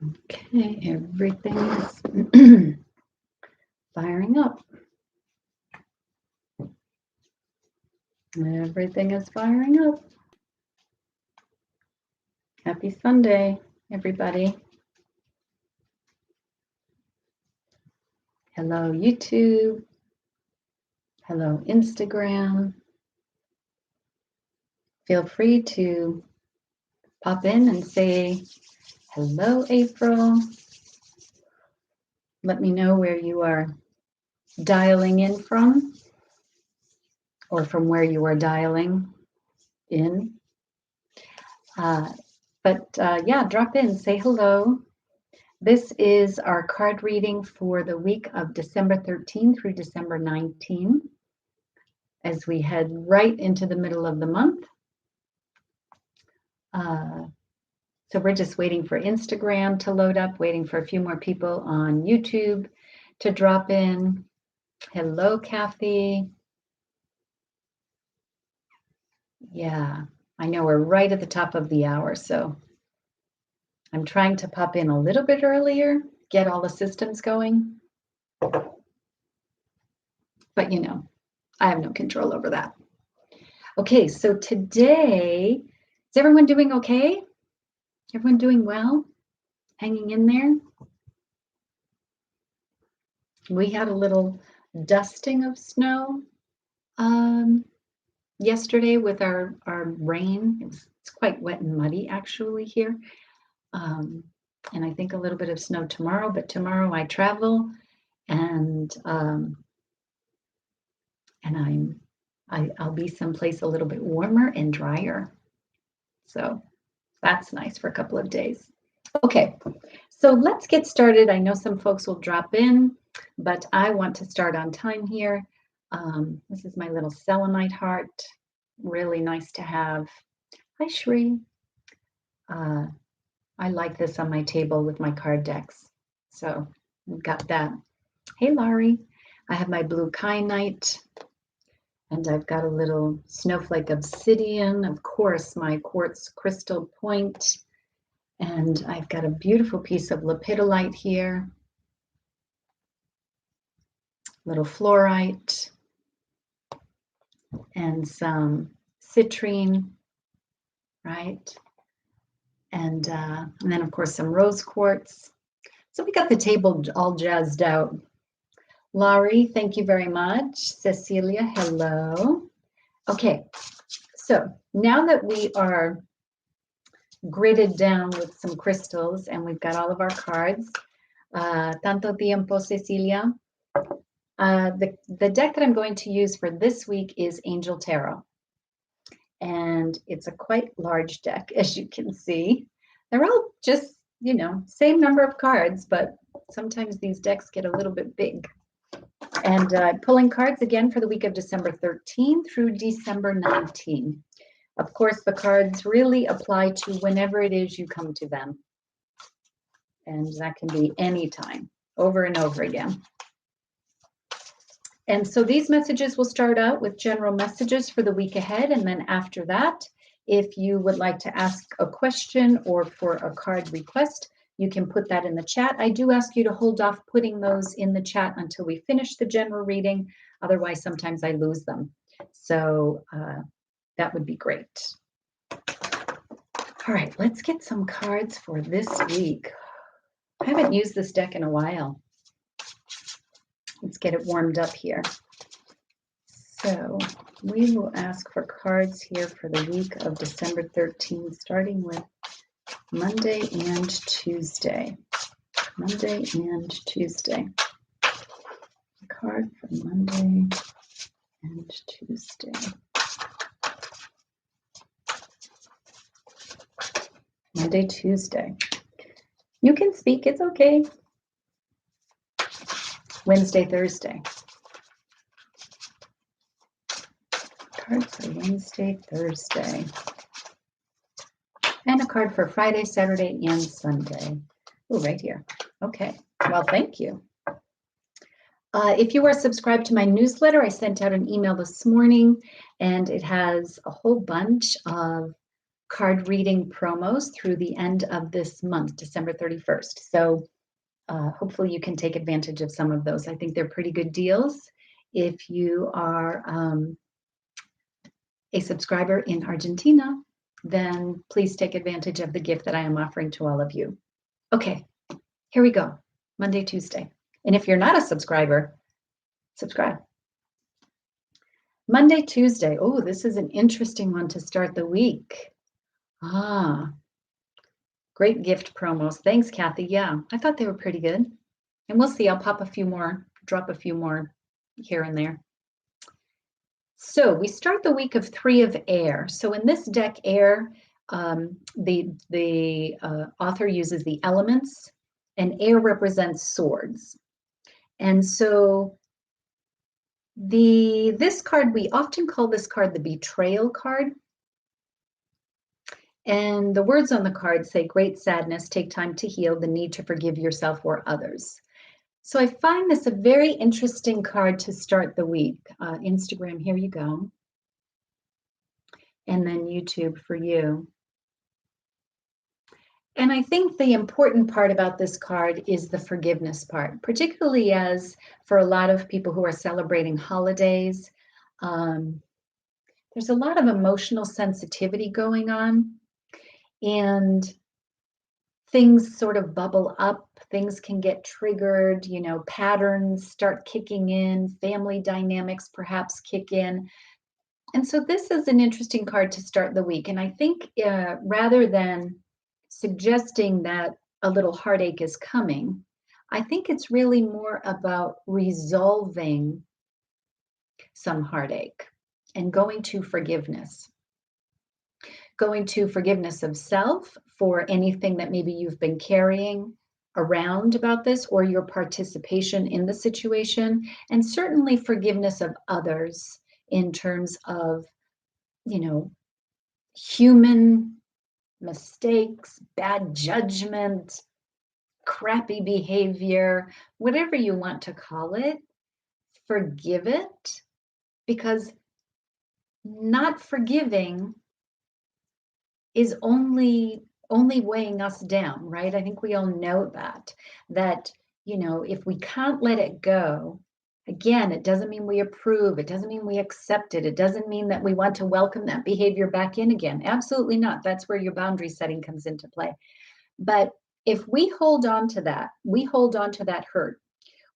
Okay, everything is firing up. Everything is firing up. Happy Sunday, everybody. Hello, YouTube. Hello, Instagram. Feel free to pop in and say hello, April. Let me know where you are dialing in from, or from where you are dialing in. Yeah, drop in, say hello. This is our card reading for the week of December 13 through December 19, as we head right into the middle of the month. So we're just waiting for Instagram to load up, waiting for a few more people on YouTube to drop in. Hello, Kathy. Yeah, I know we're right at the top of the hour, so I'm trying to pop in a little bit earlier, get all the systems going. But you know, I have no control over that. Okay, so today, is everyone doing okay? Everyone doing well? Hanging in there? We had a little dusting of snow yesterday with our rain. It's quite wet and muddy actually here. And I think a little bit of snow tomorrow, but tomorrow I travel and I'll be someplace a little bit warmer and drier. So that's nice for a couple of days. Okay, so let's get started. I know some folks will drop in, but I want to start on time here. This is my little selenite heart. Really nice to have. Hi, Shri. I like this on my table with my card decks. So I've got that. Hey, Laurie. I have my blue kyanite, and I've got a little snowflake obsidian, of course, my quartz crystal point, and I've got a beautiful piece of lepidolite here, little fluorite, and some citrine, right? And then, of course, some rose quartz. So we got the table all jazzed out. Laurie, thank you very much. Cecilia, hello. Okay, so now that we are gridded down with some crystals and we've got all of our cards, tanto tiempo, Cecilia. The deck that I'm going to use for this week is Angel Tarot. And it's a quite large deck, as you can see. They're all just, you know, same number of cards, but sometimes these decks get a little bit big. And pulling cards again for the week of December 13 through December 19. Of course, the cards really apply to whenever it is you come to them. And that can be anytime, over and over again. And so these messages will start out with general messages for the week ahead. And then after that, if you would like to ask a question or for a card request, you can put that in the chat. I do ask you to hold off putting those in the chat until we finish the general reading. Otherwise, sometimes I lose them. So that would be great. All right, let's get some cards for this week. I haven't used this deck in a while. Let's get it warmed up here. So we will ask for cards here for the week of December 13, starting with Monday and Tuesday. Monday and Tuesday. A card for Monday and Tuesday. Monday, Tuesday. You can speak, it's okay. Wednesday, Thursday. Card for Wednesday, Thursday. And a card for Friday, Saturday, and Sunday. Oh, right here. Okay. Well, thank you. If you are subscribed to my newsletter, I sent out an email this morning, and it has a whole bunch of card reading promos through the end of this month, December 31st. So hopefully you can take advantage of some of those. I think they're pretty good deals. If you are a subscriber in Argentina, then please take advantage of the gift that I am offering to all of you. Okay, here we go. Monday, Tuesday. And if you're not a subscriber, subscribe. Monday, Tuesday. Oh, this is an interesting one to start the week. Great gift promos. Thanks, Kathy. Yeah, I thought they were pretty good. And we'll see. I'll pop a few more, drop a few more here and there. So we start the week of 3 of air. So in this deck, air, the author uses the elements, and air represents swords. And so this card, we often call this card the betrayal card. And the words on the card say, great sadness, take time to heal, the need to forgive yourself or others. So I find this a very interesting card to start the week. Instagram, here you go. And then YouTube for you. And I think the important part about this card is the forgiveness part, particularly as for a lot of people who are celebrating holidays, there's a lot of emotional sensitivity going on, and things sort of bubble up, things can get triggered, you know, patterns start kicking in, family dynamics perhaps kick in. And so this is an interesting card to start the week. And I think rather than suggesting that a little heartache is coming, I think it's really more about resolving some heartache and going to forgiveness. Going to forgiveness of self for anything that maybe you've been carrying around about this, or your participation in the situation, and certainly forgiveness of others in terms of, you know, human mistakes, bad judgment, crappy behavior, whatever you want to call it. Forgive it, because not forgiving is only weighing us down, right? I think we all know that, you know, if we can't let it go, again, it doesn't mean we approve. It doesn't mean we accept it. It doesn't mean that we want to welcome that behavior back in again. Absolutely not. That's where your boundary setting comes into play. But if we hold on to that, we hold on to that hurt,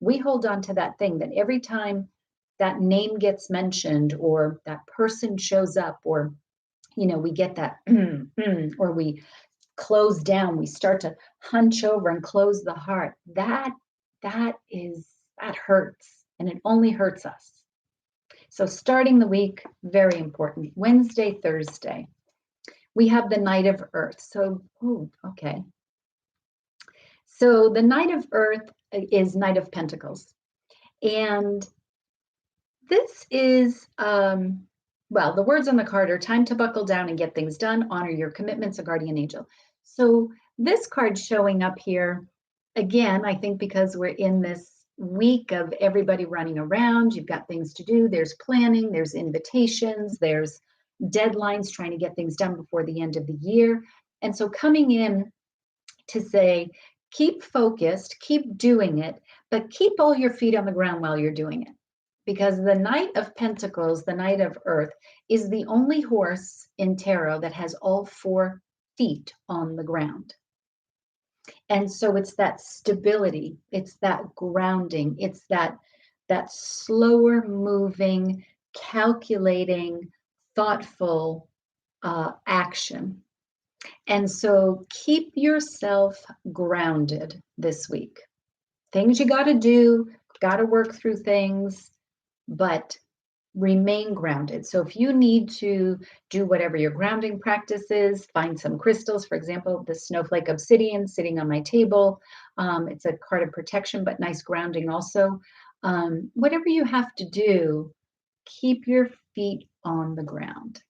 we hold on to that thing, that every time that name gets mentioned or that person shows up, or, you know, we get that, or we close down, we start to hunch over and close the heart, that hurts, and it only hurts us. So starting the week, very important. Wednesday, Thursday, we have the Knight of Earth. So, okay. So the Knight of Earth is Knight of Pentacles. And this is, well, the words on the card are time to buckle down and get things done, honor your commitments, a guardian angel. So this card showing up here, again, I think because we're in this week of everybody running around, you've got things to do, there's planning, there's invitations, there's deadlines, trying to get things done before the end of the year. And so coming in to say, keep focused, keep doing it, but keep all your feet on the ground while you're doing it. Because the Knight of Pentacles, the Knight of Earth, is the only horse in tarot that has all 4 feet on the ground. And so it's that stability, it's that grounding, it's that slower moving, calculating, thoughtful action. And so keep yourself grounded this week. Things you got to do, got to work through things, but remain grounded. So if you need to do whatever your grounding practice is, find some crystals. For example, the snowflake obsidian sitting on my table. It's a card of protection, but nice grounding also. Whatever you have to do, keep your feet on the ground.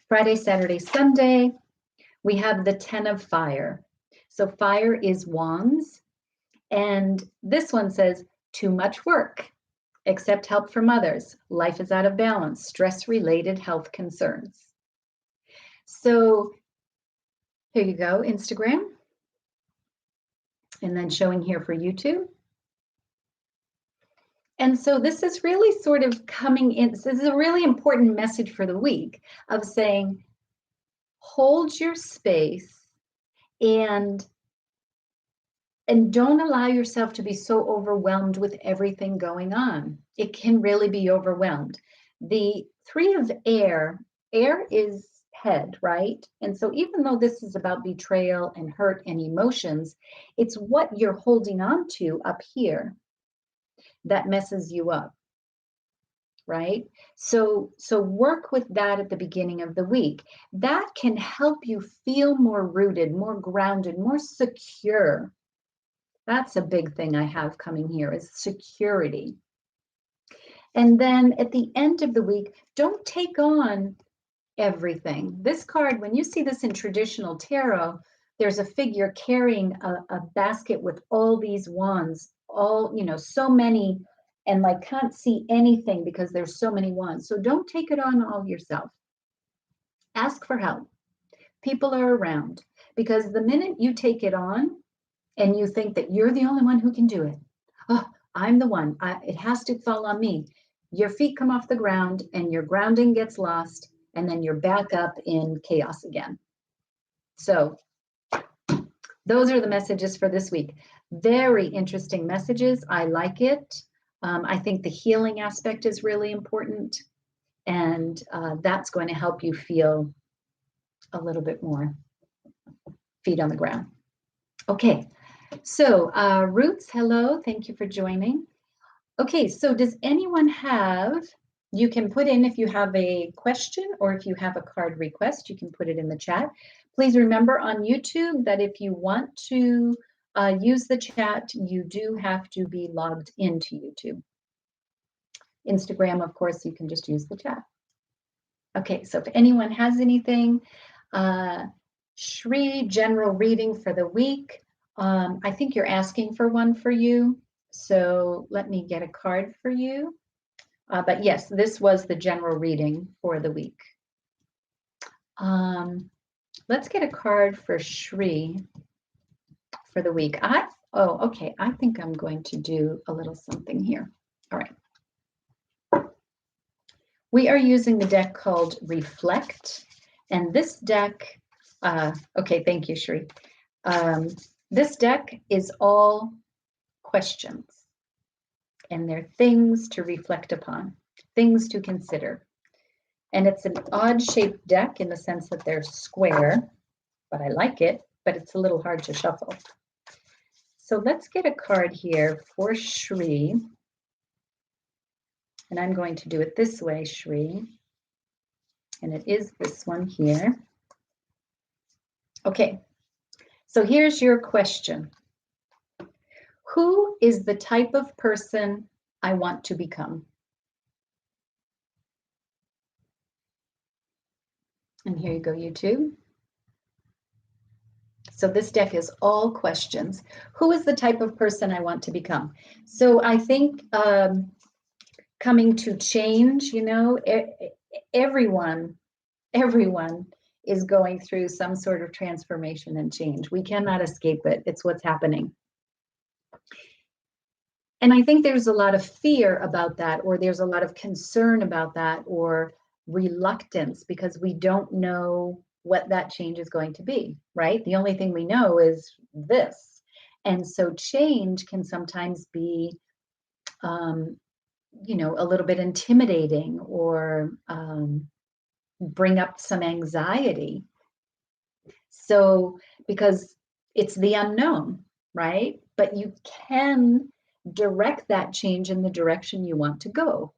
Friday, Saturday, Sunday, we have the 10 of fire. So fire is wands. And this one says, too much work. Accept help from others. Life is out of balance. Stress-related health concerns. So here you go, Instagram. And then showing here for YouTube. And so this is really sort of coming in. This is a really important message for the week of saying, hold your space and don't allow yourself to be so overwhelmed with everything going on. It can really be overwhelmed. The 3 of air is head, right? And so even though this is about betrayal and hurt and emotions, it's what you're holding on to up here that messes you up, right? So work with that at the beginning of the week. That can help you feel more rooted, more grounded, more secure. That's a big thing I have coming here is security. And then at the end of the week, don't take on everything. This card, when you see this in traditional tarot, there's a figure carrying a basket with all these wands, all, so many, and like can't see anything because there's so many wands. So don't take it on all yourself. Ask for help. People are around, because the minute you take it on and you think that you're the only one who can do it, oh, I'm the one, it has to fall on me, your feet come off the ground and your grounding gets lost, and then you're back up in chaos again. So those are the messages for this week. Very interesting messages. I like it. I think the healing aspect is really important, and that's going to help you feel a little bit more feet on the ground. Okay, so Roots, hello, thank you for joining. Okay, so does anyone have, you can put in if you have a question or if you have a card request, you can put it in the chat. Please remember on YouTube that if you want to use the chat, you do have to be logged into YouTube. Instagram, of course, you can just use the chat. Okay, so if anyone has anything, Shri, general reading for the week. I think you're asking for one for you. So let me get a card for you. But yes, this was the general reading for the week. Let's get a card for Shri for the week. Okay, I think I'm going to do a little something here. All right. We are using the deck called Reflect, and this deck, okay, thank you, Shri. This deck is all questions, and they're things to reflect upon, things to consider. And it's an odd-shaped deck in the sense that they're square, but I like it, but it's a little hard to shuffle. So let's get a card here for Shri. And I'm going to do it this way, Shri. And it is this one here. Okay, so here's your question. Who is the type of person I want to become? And here you go, YouTube. So this deck is all questions. Who is the type of person I want to become? So I think coming to change, everyone is going through some sort of transformation and change. We cannot escape it. It's what's happening. And I think there's a lot of fear about that, or there's a lot of concern about that, or reluctance, because we don't know what that change is going to be, right? The only thing we know is this. And so change can sometimes be, a little bit intimidating, or bring up some anxiety. So, because it's the unknown, right? But you can direct that change in the direction you want to go.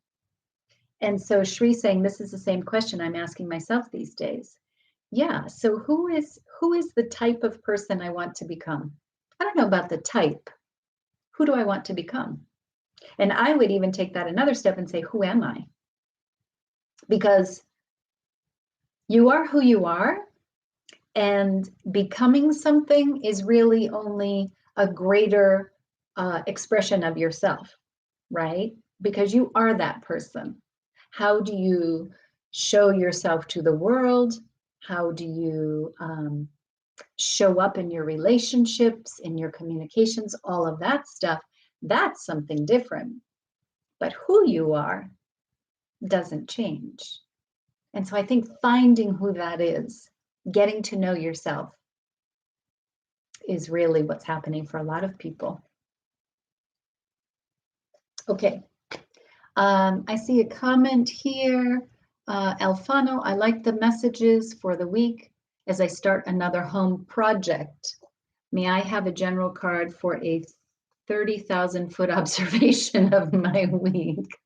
And so Shri's saying, this is the same question I'm asking myself these days. Yeah, so who is the type of person I want to become? I don't know about the type. Who do I want to become? And I would even take that another step and say, who am I? Because you are who you are, and becoming something is really only a greater expression of yourself, right? Because you are that person. How do you show yourself to the world? How do you show up in your relationships, in your communications, all of that stuff? That's something different. But who you are doesn't change. And so I think finding who that is, getting to know yourself, is really what's happening for a lot of people. Okay. I see a comment here. Alfano, I like the messages for the week as I start another home project. May I have a general card for a 30,000-foot observation of my week?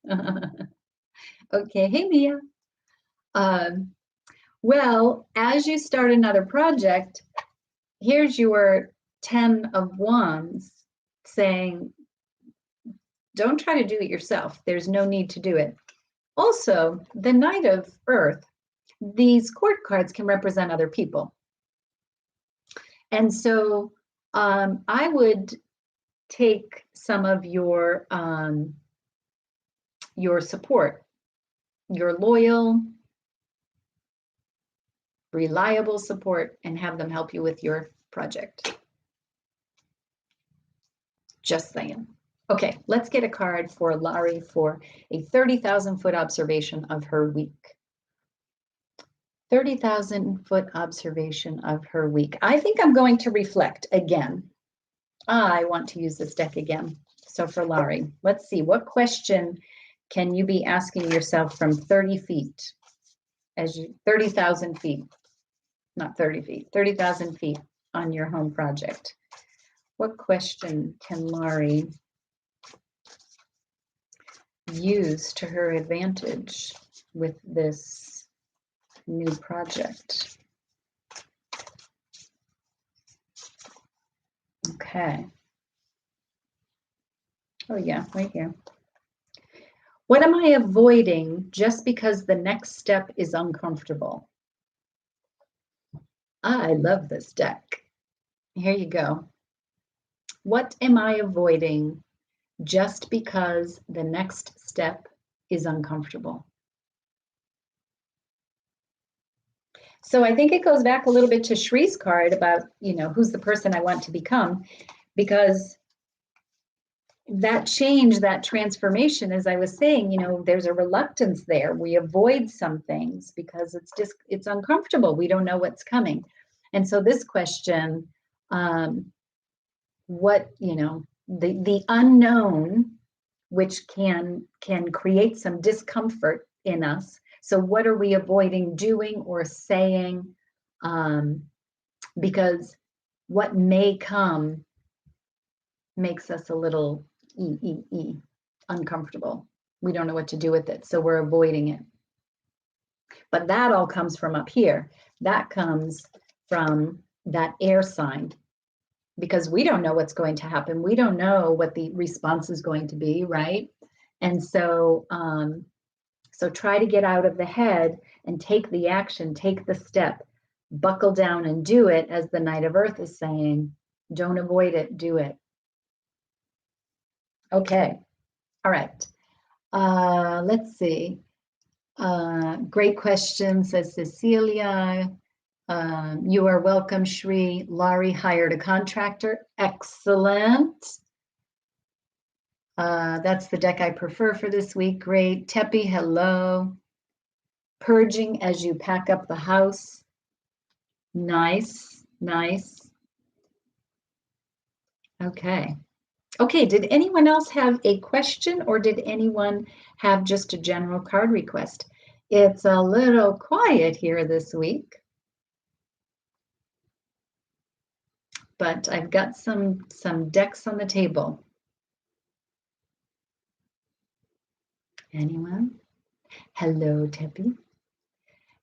Okay, hey Mia. Well, as you start another project, here's your 10 of Wands saying, don't try to do it yourself. There's no need to do it. Also, the Knight of Earth, these court cards can represent other people. And so I would take some of your support, your loyal, reliable support, and have them help you with your project. Just saying. Okay, let's get a card for Laurie for a 30,000-foot observation of her week. 30,000-foot observation of her week. I think I'm going to reflect again. I want to use this deck again. So for Laurie, let's see, what question can you be asking yourself from 30 feet, 30,000 feet, not 30 feet, 30,000 feet on your home project? What question can Laurie use to her advantage with this new project? Okay. Oh yeah, right here. What am I avoiding just because the next step is uncomfortable? I love this deck. Here you go. What am I avoiding just because the next step is uncomfortable? So I think it goes back a little bit to Shree's card about, who's the person I want to become, because that change, that transformation, as I was saying, there's a reluctance there. We avoid some things because it's uncomfortable. We don't know what's coming. And so this question, what, the unknown, which can create some discomfort in us. So what are we avoiding doing or saying? Because what may come makes us a little uncomfortable. We don't know what to do with it, so we're avoiding it. But that all comes from up here. That comes from that air sign, because we don't know what's going to happen. We don't know what the response is going to be, right? And so, so try to get out of the head and take the action, take the step, buckle down and do it, as the Knight of Earth is saying. Don't avoid it, do it. Okay, all right. Let's see. Great question, says Cecilia. You are welcome, Shri. Laurie hired a contractor. Excellent. That's the deck I prefer for this week. Great. Tepi, hello. Purging as you pack up the house. Nice, nice. Okay. Okay, did anyone else have a question, or did anyone have just a general card request? It's a little quiet here this week, but I've got some decks on the table. Anyone? Hello, Tepi.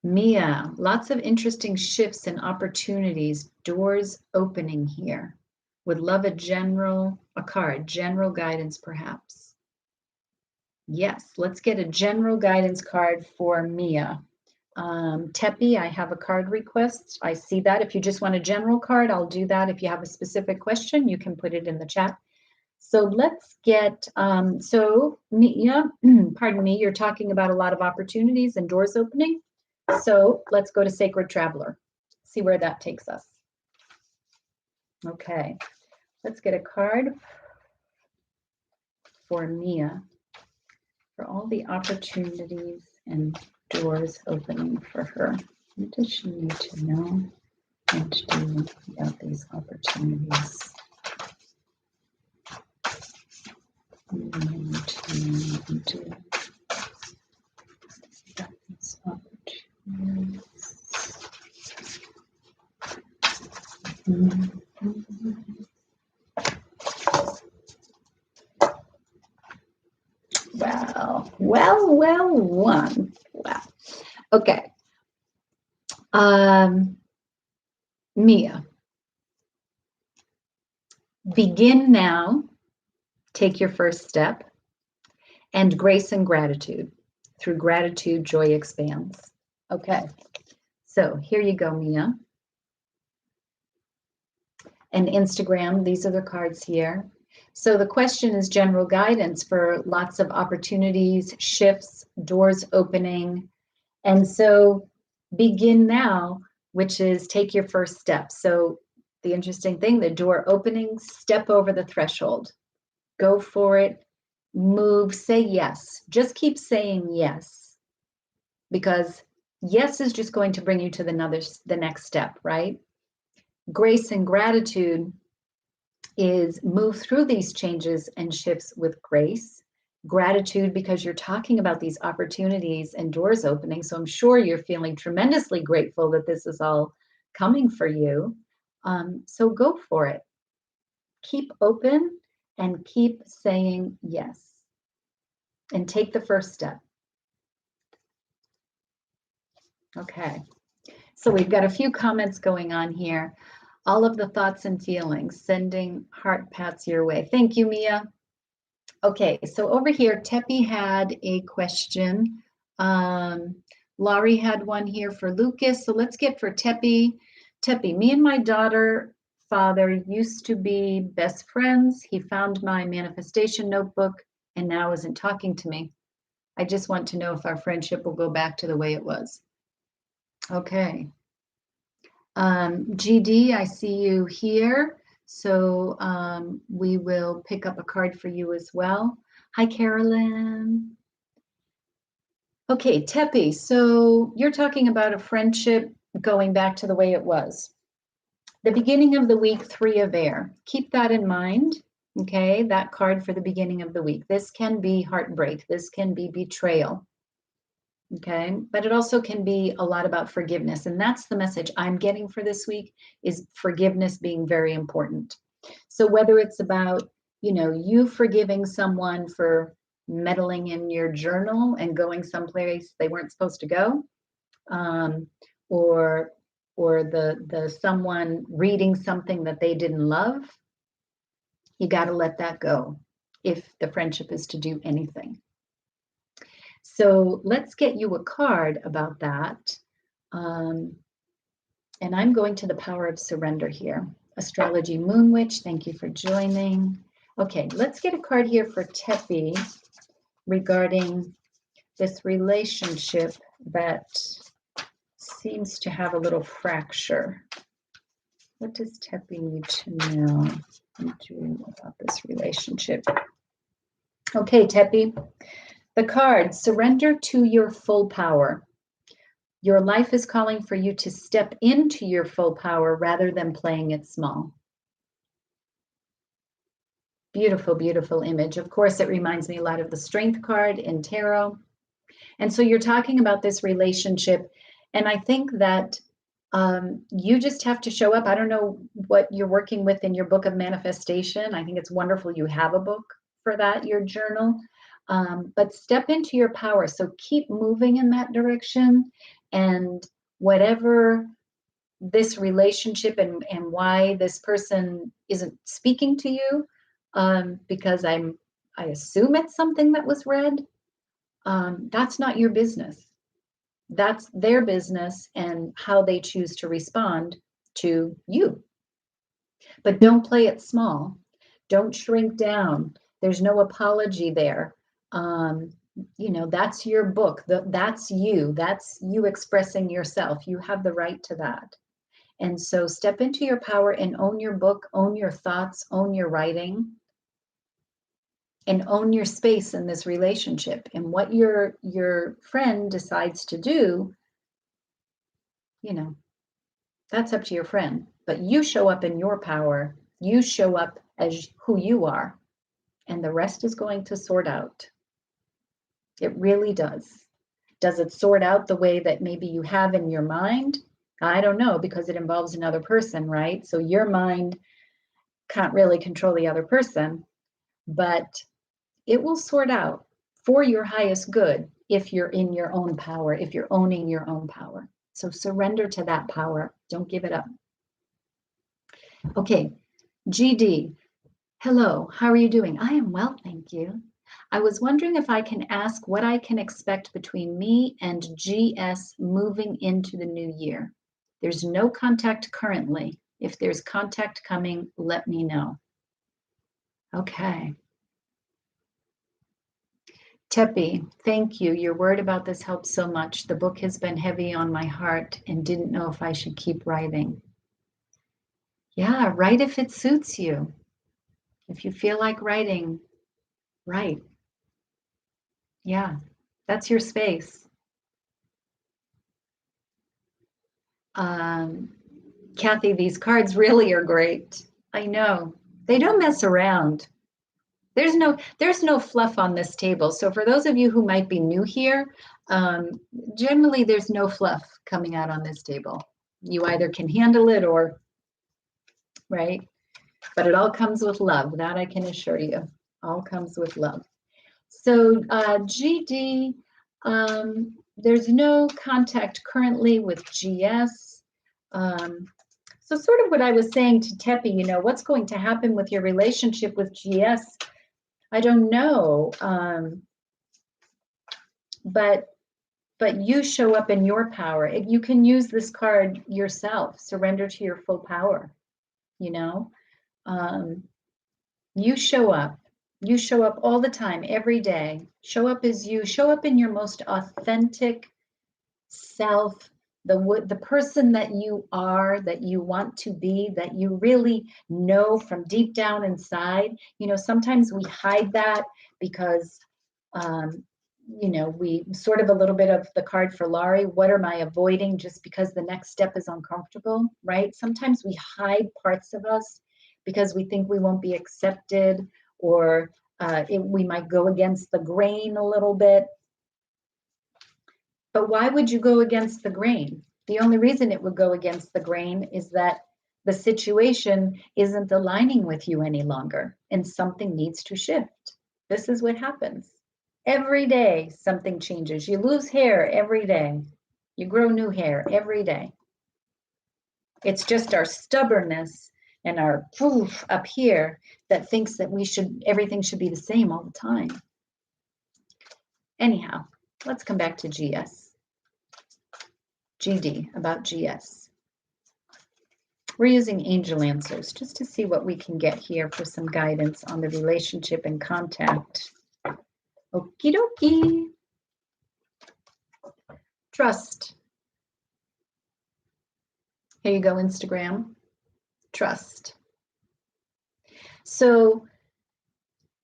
Mia, lots of interesting shifts and opportunities, doors opening here. Would love a card, general guidance perhaps. Yes, let's get a general guidance card for Mia. Tepi, I have a card request. I see that. If you just want a general card, I'll do that. If you have a specific question, you can put it in the chat. So let's get, so Mia, pardon me, you're talking about a lot of opportunities and doors opening. So let's go to Sacred Traveler. See where that takes us. Okay, let's get a card for Mia for all the opportunities and doors opening for her. What does she need to know and do about these opportunities? Well, one. Wow. Okay. Mia, begin now. Take your first step. And grace and gratitude. Through gratitude, joy expands. Okay. So here you go, Mia. And Instagram, these are the cards here. So the question is general guidance for lots of opportunities, shifts, doors opening. And so begin now, which is take your first step. So the interesting thing, the door opening, step over the threshold. Go for it, move, say yes. Just keep saying yes. Because yes is just going to bring you to the next step, right? Grace and gratitude is move through these changes and shifts with grace. Gratitude because you're talking about these opportunities and doors opening. So I'm sure you're feeling tremendously grateful that this is all coming for you. So go for it. Keep open and keep saying yes. And take the first step. Okay. So we've got a few comments going on here. All of the thoughts and feelings, sending heart pats your way. Thank you, Mia. Okay, so over here, Tepi had a question. Laurie had one here for Lucas. So let's get for Tepi. Tepi, me and my daughter father used to be best friends. He found my manifestation notebook and now isn't talking to me. I just want to know if our friendship will go back to the way it was. Okay. GD, I see you here. So we will pick up a card for you as well. Hi, Carolyn. Okay, Tepi, so you're talking about a friendship going back to the way it was. The beginning of the week, 3 of air. Keep that in mind, okay? That card for the beginning of the week. This can be heartbreak. This can be betrayal. Okay, but it also can be a lot about forgiveness. And that's the message I'm getting for this week, is forgiveness being very important. So whether it's about, you forgiving someone for meddling in your journal and going someplace they weren't supposed to go, or the someone reading something that they didn't love, you got to let that go if the friendship is to do anything. So let's get you a card about that. And I'm going to the power of surrender here. Astrology Moon Witch, thank you for joining. Okay, let's get a card here for Tepi regarding this relationship that seems to have a little fracture. What does Tepi need to know about this relationship? Okay, Tepi. The card, surrender to your full power. Your life is calling for you to step into your full power rather than playing it small. Beautiful, beautiful image. Of course, it reminds me a lot of the Strength card in tarot. And so you're talking about this relationship. And I think that you just have to show up. I don't know what you're working with in your book of manifestation. I think it's wonderful you have a book for that, your journal. But step into your power. So keep moving in that direction, and whatever this relationship and why this person isn't speaking to you, because I assume it's something that was read, that's not your business. That's their business and how they choose to respond to you. But don't play it small. Don't shrink down. There's no apology there. You know, that's your book. That's you. That's you expressing yourself. You have the right to that. And so step into your power and own your book, own your thoughts, own your writing, and own your space in this relationship. And what your friend decides to do, you know, that's up to your friend. But you show up in your power. You show up as who you are, and the rest is going to sort out. It really does. Does it sort out the way that maybe you have in your mind? I don't know, because it involves another person, right? So your mind can't really control the other person, but it will sort out for your highest good if you're in your own power, if you're owning your own power. So surrender to that power. Don't give it up. Okay, GD. Hello, how are you doing? I am well, thank you. I was wondering if I can ask what I can expect between me and GS moving into the new year. There's no contact currently. If there's contact coming, let me know. Okay. Tepi, thank you. Your word about this helped so much. The book has been heavy on my heart and didn't know if I should keep writing. Yeah, write if it suits you. If you feel like writing, write. Yeah, that's your space. Kathy, these cards really are great. I know. They don't mess around. There's no fluff on this table. So for those of you who might be new here, generally there's no fluff coming out on this table. You either can handle it or, right? But it all comes with love. That I can assure you. All comes with love. So GD, there's no contact currently with GS. So sort of what I was saying to Tepi, you know, what's going to happen with your relationship with GS? I don't know. But you show up in your power. You can use this card yourself. Surrender to your full power. You know, you show up. You show up all the time, every day. Show up as you. Show up in your most authentic self, the person that you are, that you want to be, that you really know from deep down inside. You know, sometimes we hide that because, you know, we sort of a little bit of the card for Laurie. What am I avoiding just because the next step is uncomfortable, right? Sometimes we hide parts of us because we think we won't be accepted, or we might go against the grain a little bit. But why would you go against the grain? The only reason it would go against the grain is that the situation isn't aligning with you any longer and something needs to shift. This is what happens. Every day, something changes. You lose hair every day. You grow new hair every day. It's just our stubbornness and our poof up here that thinks that everything should be the same all the time. Anyhow, let's come back to GS. GD, about GS. We're using angel answers just to see what we can get here for some guidance on the relationship and contact. Okie dokie. Trust. Here you go, Instagram. Trust. So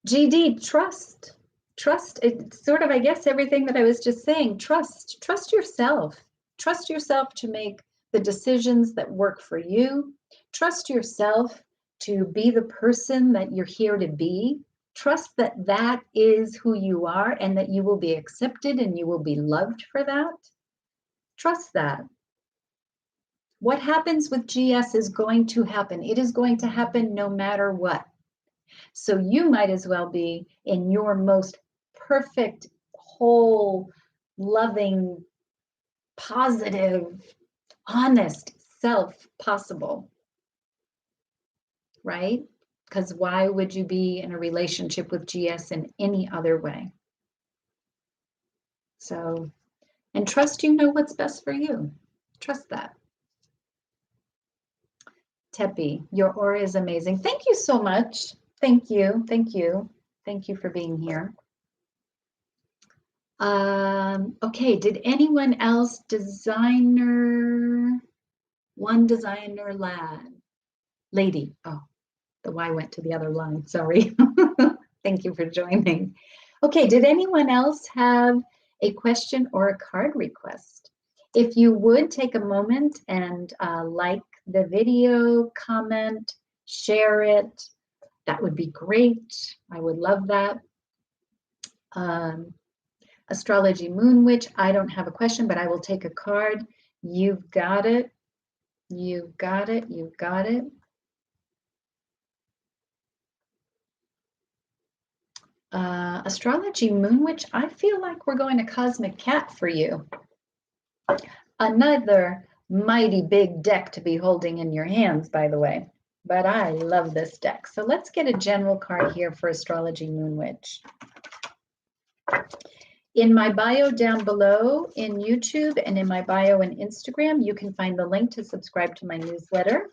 GD, trust. Trust, it's sort of, I guess, everything that I was just saying. Trust yourself. Trust yourself to make the decisions that work for you. Trust yourself to be the person that you're here to be. Trust that that is who you are and that you will be accepted and you will be loved for that. Trust that. What happens with GS is going to happen. It is going to happen no matter what. So you might as well be in your most perfect, whole, loving, positive, honest self possible, right? Because why would you be in a relationship with GS in any other way? So, and trust you know what's best for you. Trust that. Tepi, your aura is amazing. Thank you so much. Thank you. Thank you. Thank you for being here. Okay, did anyone else one designer lady? Oh, the Y went to the other line, sorry. Thank you for joining. Okay, did anyone else have a question or a card request? If you would take a moment and like the video, comment, share it, that would be great. I would love that. Astrology Moon Witch, I don't have a question, but I will take a card. You've got it. You've got it. You've got it. Astrology Moon Witch, I feel like we're going to Cosmic Cat for you. Another mighty big deck to be holding in your hands, by the way. But I love this deck. So let's get a general card here for Astrology Moon Witch. In my bio down below in YouTube and in my bio in Instagram, you can find the link to subscribe to my newsletter.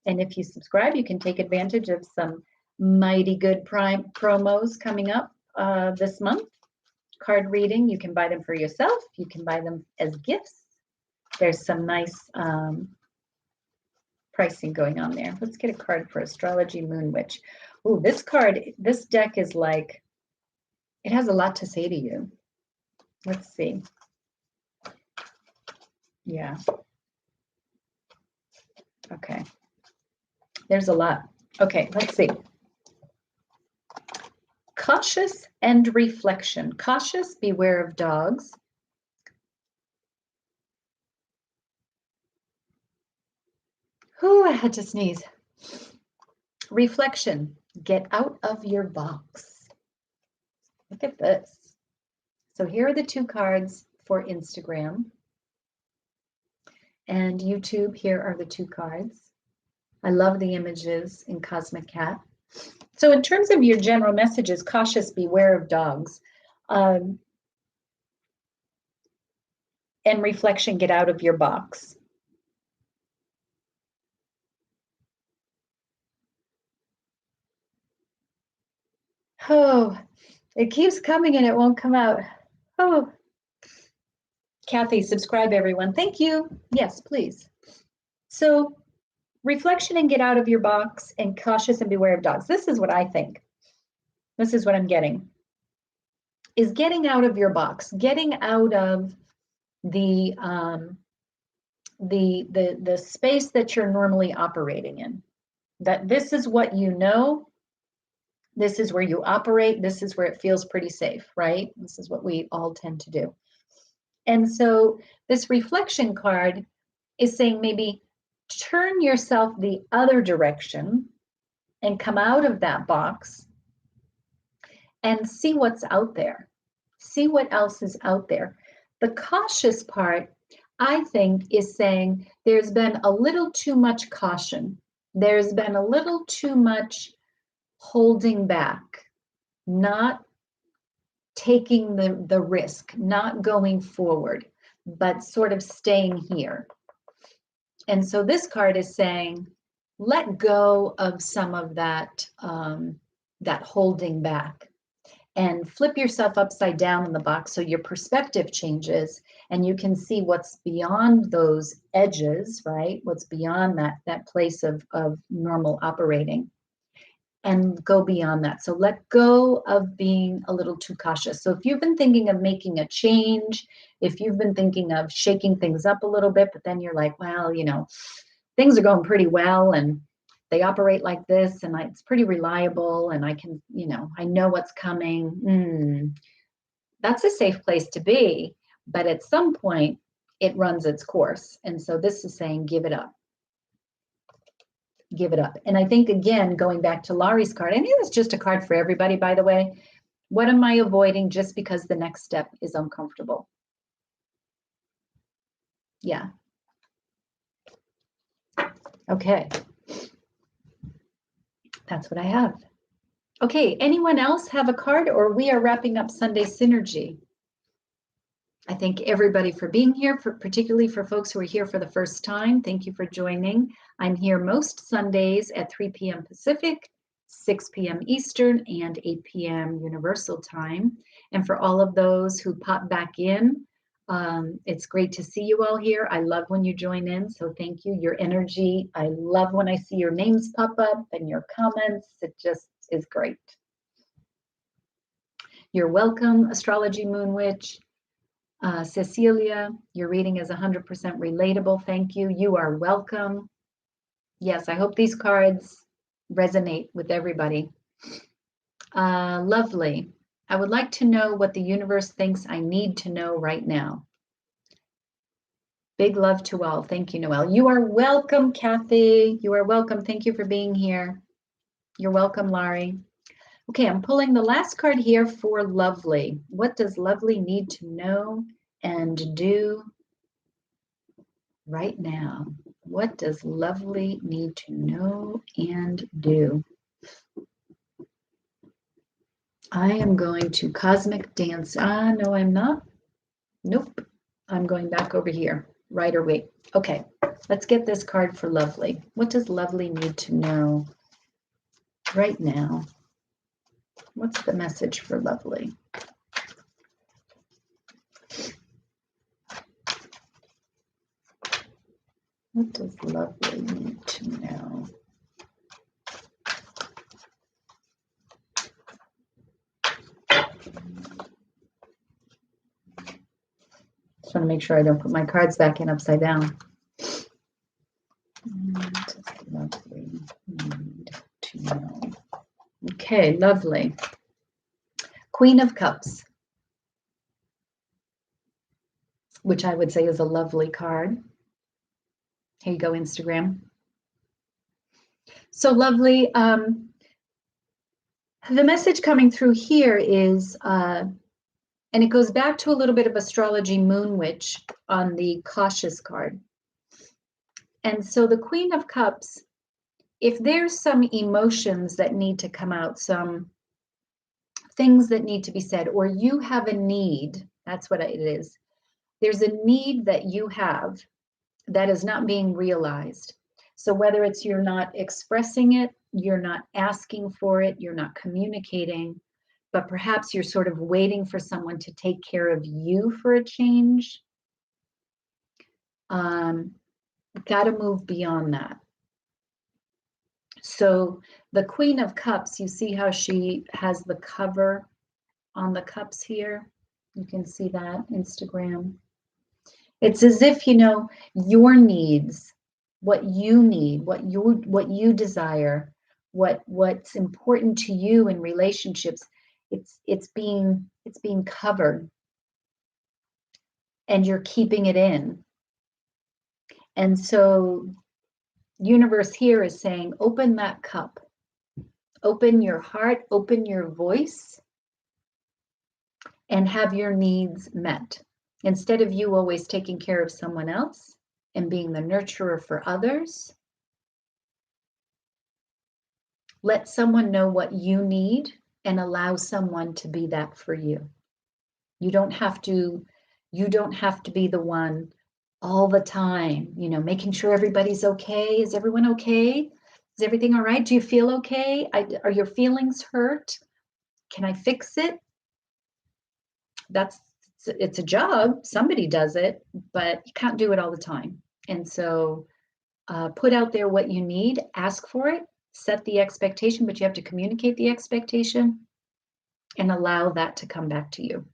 And if you subscribe, you can take advantage of some mighty good promos coming up this month. Card reading, you can buy them for yourself. You can buy them as gifts. There's some nice pricing going on there. Let's get a card for Astrology Moon Witch. Oh, this deck is like, it has a lot to say to you. Let's see. Yeah. Okay. There's a lot. Okay, let's see. Cautious and reflection. Cautious, beware of dogs. Whew, I had to sneeze. Reflection, get out of your box. Look at this. So here are the two cards for Instagram. And YouTube, here are the two cards. I love the images in Cosmic Cat. So in terms of your general messages, cautious, beware of dogs. And reflection, get out of your box. Oh, it keeps coming and it won't come out. Oh, Kathy, subscribe everyone. Thank you. Yes, please. So reflection and get out of your box and cautious and beware of dogs. This is what I think. This is what I'm getting. Is getting out of your box, getting out of the space that you're normally operating in. That this is what you know. This is where you operate. This is where it feels pretty safe, right? This is what we all tend to do. And so this reflection card is saying maybe turn yourself the other direction and come out of that box and see what's out there. See what else is out there. The cautious part, I think, is saying there's been a little too much caution. There's been a little too much holding back, not taking the risk, not going forward, but sort of staying here. And so this card is saying, let go of some of that, that holding back and flip yourself upside down in the box so your perspective changes and you can see what's beyond those edges, right? What's beyond that place of normal operating. And go beyond that. So let go of being a little too cautious. So if you've been thinking of making a change, if you've been thinking of shaking things up a little bit, but then you're like, well, you know, things are going pretty well and they operate like this and it's pretty reliable and I can, you know, I know what's coming. That's a safe place to be. But at some point, it runs its course. And so this is saying, give it up. Give it up. And I think, again, going back to Laurie's card, I think it's just a card for everybody, by the way. What am I avoiding just because the next step is uncomfortable? Yeah. Okay. That's what I have. Okay, anyone else have a card, or we are wrapping up Sunday Synergy? I thank everybody for being here, particularly for folks who are here for the first time. Thank you for joining. I'm here most Sundays at 3 p.m. Pacific, 6 p.m. Eastern and 8 p.m. Universal Time. And for all of those who pop back in, it's great to see you all here. I love when you join in, so thank you. Your energy, I love when I see your names pop up and your comments. It just is great. You're welcome, Astrology Moon Witch. Cecilia, your reading is 100% relatable. Thank you. You are welcome. Yes, I hope these cards resonate with everybody. Lovely. I would like to know what the universe thinks I need to know right now. Big love to all. Thank you, Noelle. You are welcome, Kathy. You are welcome. Thank you for being here. You're welcome, Laurie. Okay, I'm pulling the last card here for Lovely. What does Lovely need to know and do right now? What does Lovely need to know and do? I am going to Cosmic Dance. No, I'm not. Nope. I'm going back over here. Rider Waite. Okay, let's get this card for Lovely. What does Lovely need to know right now? What's the message for Lovely? What does Lovely need to know? Just want to make sure I don't put my cards back in upside down. What does Lovely need to know? Okay, Lovely. Queen of Cups, which I would say is a lovely card. Here you go, Instagram. So Lovely, the message coming through here is, and it goes back to a little bit of Astrology Moon Witch on the Cautious card. And so the Queen of Cups, if there's some emotions that need to come out, some things that need to be said, or you have a need, that's what it is. There's a need that you have that is not being realized. So whether it's you're not expressing it, you're not asking for it, you're not communicating, but perhaps you're sort of waiting for someone to take care of you for a change. Got to move beyond that. So the Queen of Cups, you see how she has the cover on the cups here? You can see that, Instagram. It's as if, you know, your needs, what you need, what you desire, what's important to you in relationships, it's being covered, and you're keeping it in. And so universe here is saying, open that cup, open your heart, open your voice, and have your needs met. Instead of you always taking care of someone else and being the nurturer for others, let someone know what you need and allow someone to be that for you. You don't have to be the one all the time, you know, making sure everybody's okay. Is everyone okay? Is everything all right? Do you feel okay? Are your feelings hurt? Can I fix it? It's a job. Somebody does it, but you can't do it all the time. And so put out there what you need, ask for it, set the expectation, but you have to communicate the expectation and allow that to come back to you.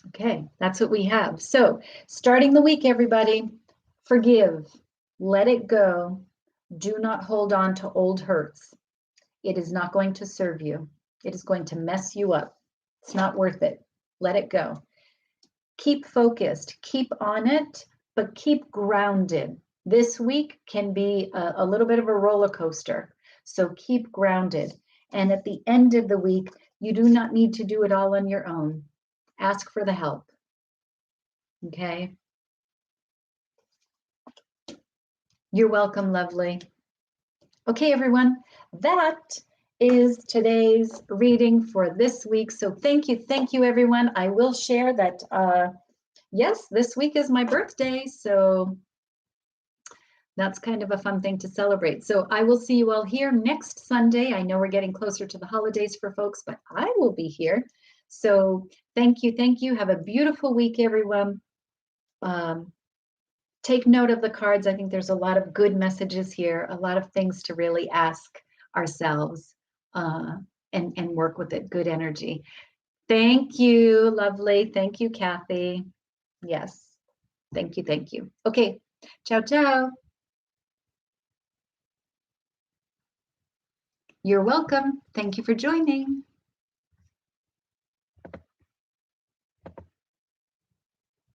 Okay, that's what we have. So starting the week, everybody, forgive, let it go. Do not hold on to old hurts. It is not going to serve you. It is going to mess you up. It's not worth it. Let it go. Keep focused, keep on it, but keep grounded. This week can be a little bit of a roller coaster. So keep grounded. And at the end of the week, you do not need to do it all on your own. Ask for the help. Okay? You're welcome, Lovely. Okay, everyone. That is today's reading for this week. So thank you, everyone. I will share that, yes, this week is my birthday. So That's kind of a fun thing to celebrate. So I will see you all here next Sunday. I know we're getting closer to the holidays for folks, but I will be here. So thank you. Thank you. Have a beautiful week, everyone. Take note of the cards. I think there's a lot of good messages here, a lot of things to really ask ourselves and work with it. Good energy. Thank you, lovely. Thank you, Kathy. Yes. Thank you. Thank you. Okay. Ciao, ciao. You're welcome. Thank you for joining.